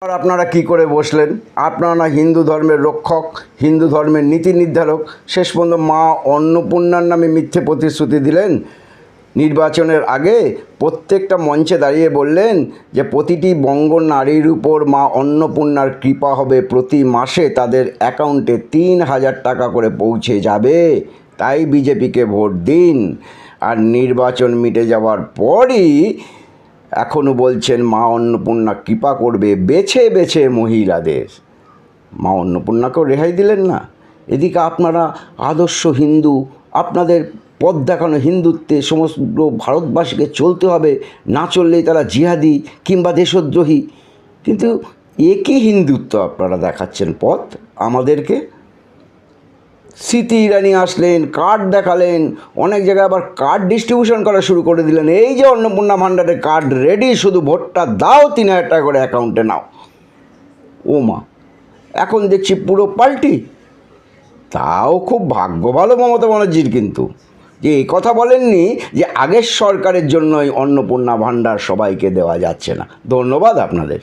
আর আপনারা কি করে বসলেন? আপনারা না হিন্দু ধর্মের রক্ষক, হিন্দু ধর্মের নীতি নির্ধারক, শেষ পর্যন্ত মা অন্নপূর্ণার নামে মিথ্যে প্রতিশ্রুতি দিলেন। নির্বাচনের আগে প্রত্যেকটা মঞ্চে দাঁড়িয়ে বললেন যে প্রতিটি বঙ্গ নারীর উপর মা অন্নপূর্ণার কৃপা হবে, প্রতি মাসে তাদের অ্যাকাউন্টে ৩,০০০ টাকা করে পৌঁছে যাবে, তাই বিজেপিকে ভোট দিন। আর নির্বাচন মিটে যাওয়ার পরই এখনও বলছেন মা অন্নপূর্ণা কৃপা করবে বেছে বেছে মহিলাদের। মা অন্নপূর্ণাকেও রেহাই দিলেন না। এদিকে আপনারা আদর্শ হিন্দু, আপনাদের পথ দেখানো হিন্দুত্বে সমগ্র ভারতবাসীকে চলতে হবে, না চললেই তারা জিহাদি কিংবা দেশদ্রোহী। কিন্তু একই হিন্দুত্ব আপনারা দেখাচ্ছেন পথ আমাদেরকে। স্মৃতি ইরানি আসলেন, কার্ড দেখালেন, অনেক জায়গায় আবার কার্ড ডিস্ট্রিবিউশন করা শুরু করে দিলেন। এই যে অন্নপূর্ণা ভাণ্ডারের কার্ড রেডি, শুধু ভোটটা দাও, ৩,০০০ টাকা করে অ্যাকাউন্টে নাও। ও মা, এখন দেখছি পুরো পাল্টি। তাও খুব ভাগ্য ভালো মমতা ব্যানার্জির কিন্তু, যে এই কথা বলেননি যে আগের সরকারের জন্যই অন্নপূর্ণা ভাণ্ডার সবাইকে দেওয়া যাচ্ছে না। ধন্যবাদ আপনাদের।